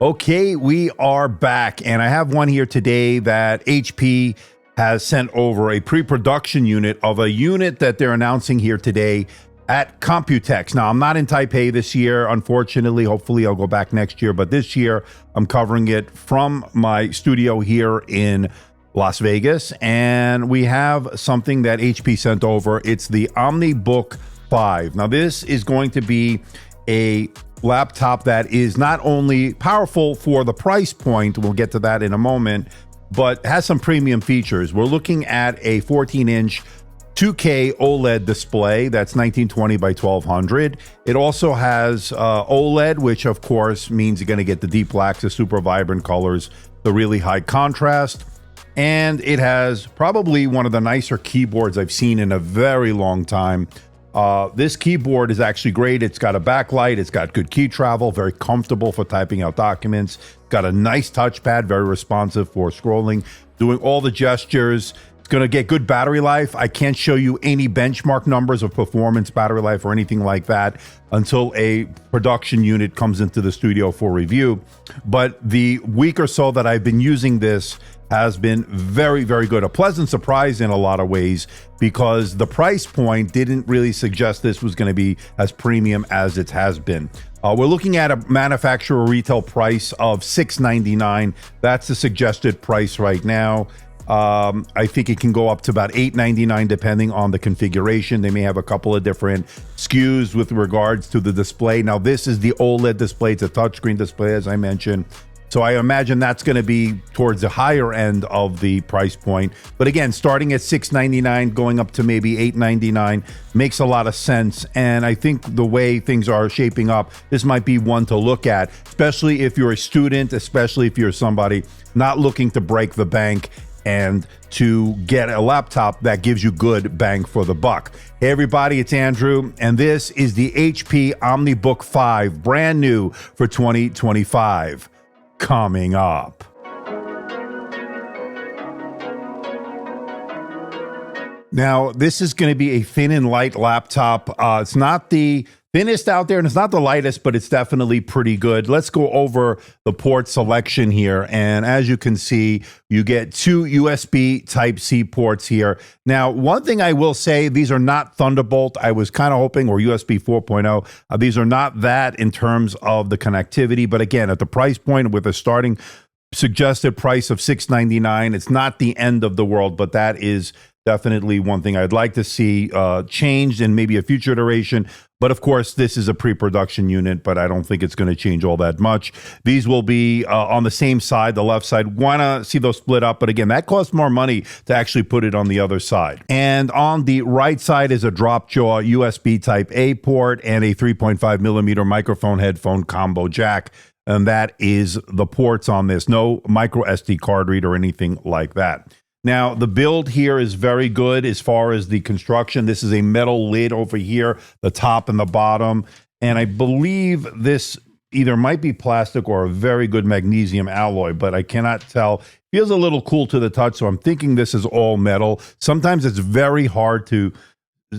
Okay, we are back, and I have one here today that HP has sent over a pre-production unit of a unit that they're announcing here today at Computex. Now, I'm not in Taipei this year, unfortunately. Hopefully, I'll go back next year, but this year I'm covering it from my studio here in Las Vegas, and we have something that HP sent over. It's the Omnibook 5. Now, this is going to be a laptop that is not only powerful for the price point, we'll get to that in a moment, but has some premium features. We're looking at a 14-inch 2K OLED display that's 1920 by 1200. It also has OLED, which of course means you're going to get the deep blacks, the super vibrant colors, the really high contrast. And it has probably one of the nicer keyboards I've seen in a very long time. This keyboard is actually great. It's got a backlight. It's got good key travel, very comfortable for typing out documents. Got a nice touchpad, very responsive for scrolling, doing all the gestures. It's going to get good battery life. I can't show you any benchmark numbers of performance, battery life, or anything like that until a production unit comes into the studio for review. But the week or so that I've been using this has been very, very good. A pleasant surprise in a lot of ways because the price point didn't really suggest this was going to be as premium as it has been. We're looking at a manufacturer retail price of $699. That's the suggested price right now. I think it can go up to about $899 depending on the configuration. They may have a couple of different SKUs with regards to the display. Now, this is the OLED display. It's a touchscreen display, as I mentioned. So I imagine that's going to be towards the higher end of the price point. But again, starting at $699, going up to maybe $899 makes a lot of sense. And I think the way things are shaping up, this might be one to look at, especially if you're a student, especially if you're somebody not looking to break the bank and to get a laptop that gives you good bang for the buck. Hey everybody, it's Andrew, and this is the HP Omnibook 5, brand new for 2025. Coming up. Now, this is going to be a thin and light laptop. It's not the thinnest out there, and it's not the lightest, but it's definitely pretty good. Let's go over the port selection here. And as you can see, you get two USB Type-C ports here. Now, one thing I will say, these are not Thunderbolt. I was kind of hoping, or USB 4.0. These are not that in terms of the connectivity. But again, at the price point with a starting suggested price of $699, it's not the end of the world, but that is definitely one thing I'd like to see changed in maybe a future iteration. But of course, this is a pre-production unit, but I don't think it's going to change all that much. These will be on the same side, the left side. Want to see those split up, but again, that costs more money to actually put it on the other side. And on the right side is a drop jaw USB Type A port and a 3.5 millimeter microphone headphone combo jack. And that is the ports on this. No micro SD card reader or anything like that. Now, the build here is very good as far as the construction. This is a metal lid over here, the top and the bottom. And I believe this either might be plastic or a very good magnesium alloy, but I cannot tell. Feels a little cool to the touch, so I'm thinking this is all metal. Sometimes it's very hard to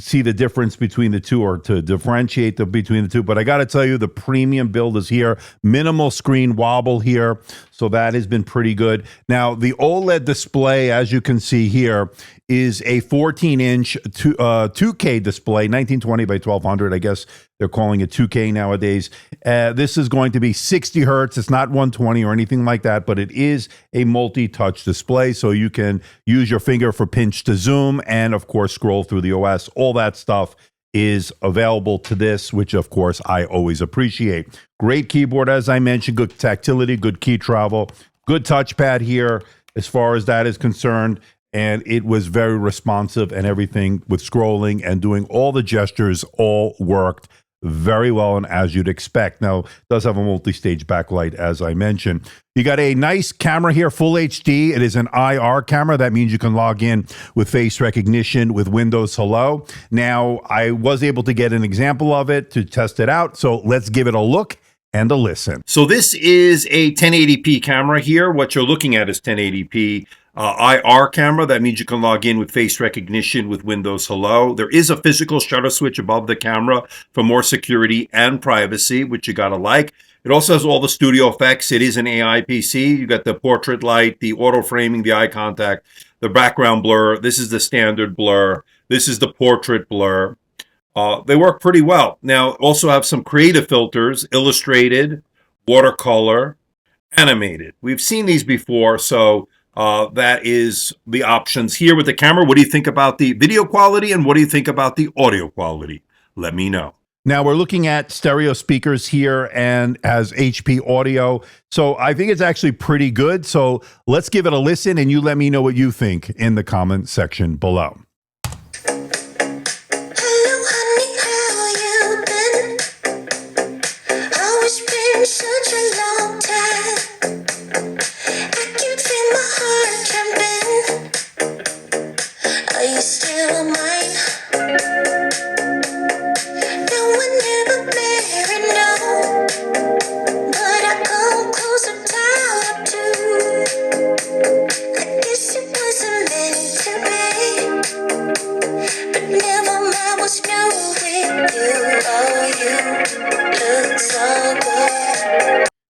see the difference between the two or to differentiate between the two. But I got to tell you, the premium build is here. Minimal screen wobble here. So that has been pretty good. Now, the OLED display, as you can see here, is a 14-inch 2K display, 1920 by 1200. I guess they're calling it 2K nowadays. This is going to be 60 hertz. It's not 120 or anything like that, but it is a multi-touch display, so you can use your finger for pinch to zoom and, of course, scroll through the OS. All that stuff is available to this, which, of course, I always appreciate. Great keyboard, as I mentioned, good tactility, good key travel, good touchpad here as far as that is concerned. And it was very responsive, and everything with scrolling and doing all the gestures all worked very well, and as you'd expect. Now, it does have a multi-stage backlight, as I mentioned. You got a nice camera here, full HD. It is an IR camera. That means you can log in with face recognition with Windows Hello. Now, I was able to get an example of it to test it out, so let's give it a look and a listen. So this is a 1080p camera here. What you're looking at is 1080p. IR camera, that means you can log in with face recognition with Windows Hello. There is a physical shutter switch above the camera for more security and privacy, which you gotta like. It also has all the studio effects. It is an AI PC. You got the portrait light, the auto framing, the eye contact, the background blur. This is the standard blur. This is the portrait blur. They work pretty well. Now, also have some creative filters, illustrated, watercolor, animated. We've seen these before, so that is the options here with the camera. What do you think about the video quality, and what do you think about the audio quality? Let me know. Now we're looking at stereo speakers here and as HP audio. So I think it's actually pretty good. So let's give it a listen and you let me know what you think in the comment section below.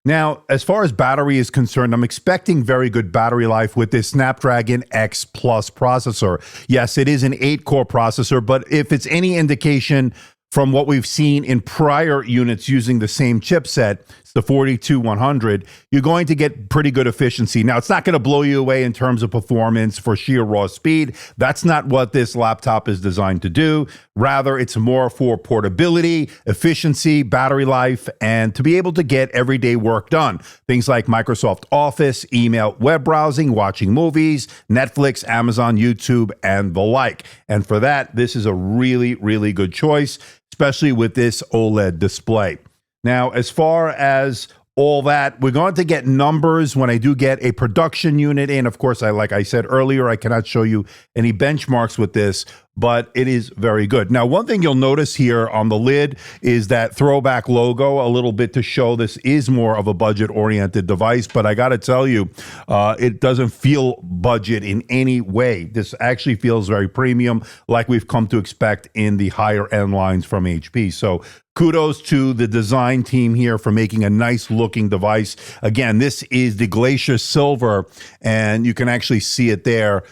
Now, as far as battery is concerned, I'm expecting very good battery life with this Snapdragon X Plus processor. Yes, it is an 8-core processor, but if it's any indication from what we've seen in prior units using the same chipset, it's the 42100, you're going to get pretty good efficiency. Now, it's not going to blow you away in terms of performance for sheer raw speed. That's not what this laptop is designed to do. Rather, it's more for portability, efficiency, battery life, and to be able to get everyday work done. Things like Microsoft Office, email, web browsing, watching movies, Netflix, Amazon, YouTube, and the like. And for that, this is a really, really good choice, especially with this OLED display. Now, as far as all that, we're going to get numbers when I do get a production unit in. Of course, like I said earlier, I cannot show you any benchmarks with this, but it is very good. Now, one thing you'll notice here on the lid is that throwback logo a little bit to show this is more of a budget-oriented device, but I got to tell you, it doesn't feel budget in any way. This actually feels very premium, like we've come to expect in the higher-end lines from HP. So kudos to the design team here for making a nice looking device. Again, this is the Glacier Silver, and you can actually see it there.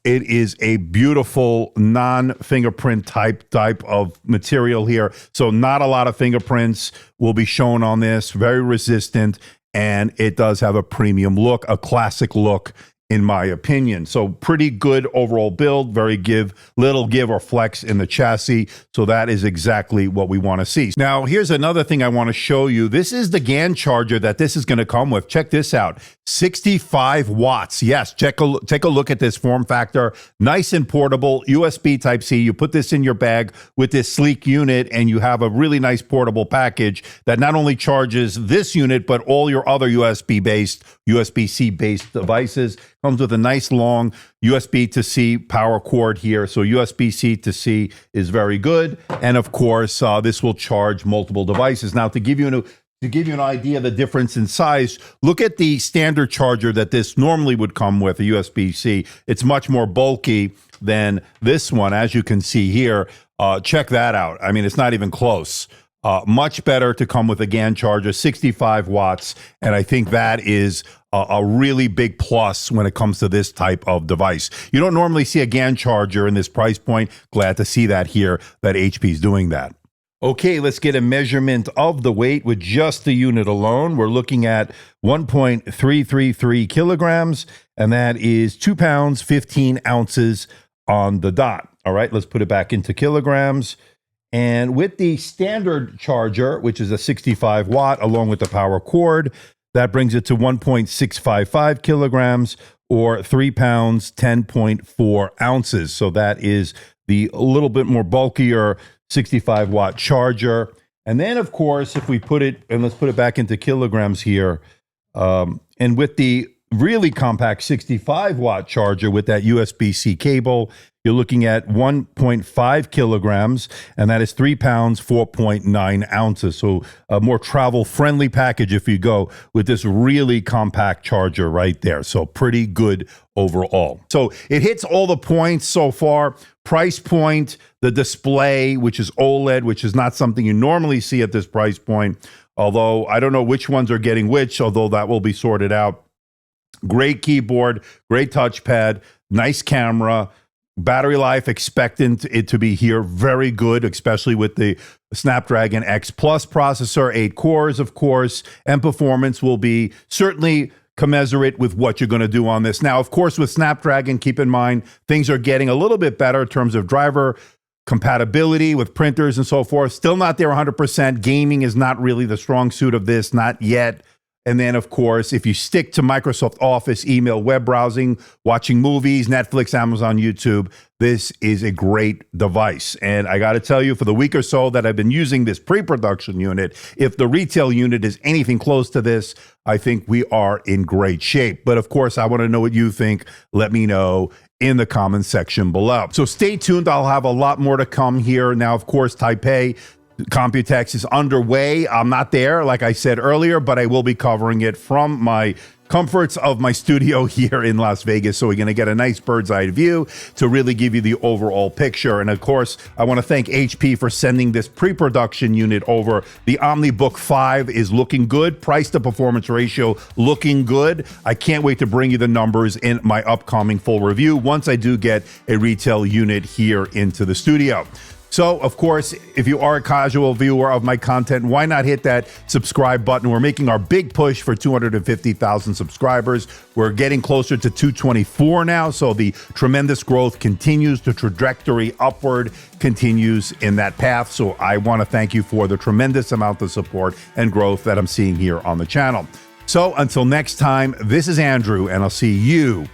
It is a beautiful non-fingerprint type of material here. So not a lot of fingerprints will be shown on this, very resistant, and it does have a premium look, a classic look, in my opinion. So pretty good overall build, very little give or flex in the chassis. So that is exactly what we want to see. Now, here's another thing I want to show you. This is the GAN charger that this is going to come with. Check this out. 65 watts. Yes, take a look at this form factor. Nice and portable, USB Type-C. You put this in your bag with this sleek unit and you have a really nice portable package that not only charges this unit, but all your other USB-C based devices. Comes with a nice long USB to C power cord here. So USB-C to C is very good. And of course, this will charge multiple devices. Now, to give you an idea of the difference in size, look at the standard charger that this normally would come with, a USB-C. It's much more bulky than this one, as you can see here. Check that out. I mean, it's not even close. Much better to come with a GAN charger, 65 watts, and I think that is a really big plus when it comes to this type of device. You don't normally see a GAN charger in this price point. Glad to see that here, that HP is doing that. Okay, let's get a measurement of the weight with just the unit alone. We're looking at 1.333 kilograms, and that is 2 pounds, 15 ounces on the dot. All right, let's put it back into kilograms. And with the standard charger, which is a 65 watt, along with the power cord, that brings it to 1.655 kilograms or 3 pounds, 10.4 ounces. So that is the a little bit more bulkier 65 watt charger. And then, of course, if we put it, and let's put it back into kilograms here, and with the really compact 65 watt charger with that USB-C cable, you're looking at 1.5 kilograms, and that is 3 pounds, 4.9 ounces. So a more travel-friendly package if you go with this really compact charger right there. So pretty good overall. So it hits all the points so far. Price point, the display, which is OLED, which is not something you normally see at this price point. although I don't know which ones are getting which, although that will be sorted out. Great keyboard, great touchpad, nice camera, battery life expectant it to be here very good, especially with the Snapdragon X Plus processor, 8 cores, of course, and performance will be certainly commensurate with what you're going to do on this. Now, of course, with Snapdragon, keep in mind, things are getting a little bit better in terms of driver compatibility with printers and so forth. Still not there 100%. Gaming is not really the strong suit of this, not yet. And then, of course, if you stick to Microsoft Office, email, web browsing, watching movies, Netflix, Amazon, YouTube, this is a great device. And I got to tell you, for the week or so that I've been using this pre-production unit, if the retail unit is anything close to this, I think we are in great shape. But of course, I want to know what you think. Let me know in the comment section below. So stay tuned. I'll have a lot more to come here. Now, of course, Taipei Computex is underway. I'm not there, like I said earlier, but I will be covering it from my comforts of my studio here in Las Vegas. So we're going to get a nice bird's eye view to really give you the overall picture. And of course, I want to thank HP for sending this pre-production unit over. The Omnibook 5 is looking good. Price to performance ratio looking good. I can't wait to bring you the numbers in my upcoming full review once I do get a retail unit here into the studio. So, of course, if you are a casual viewer of my content, why not hit that subscribe button? We're making our big push for 250,000 subscribers. We're getting closer to 224 now, so the tremendous growth continues. The trajectory upward continues in that path. So I want to thank you for the tremendous amount of support and growth that I'm seeing here on the channel. So until next time, this is Andrew, and I'll see you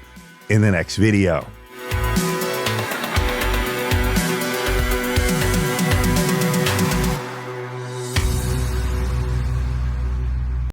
in the next video.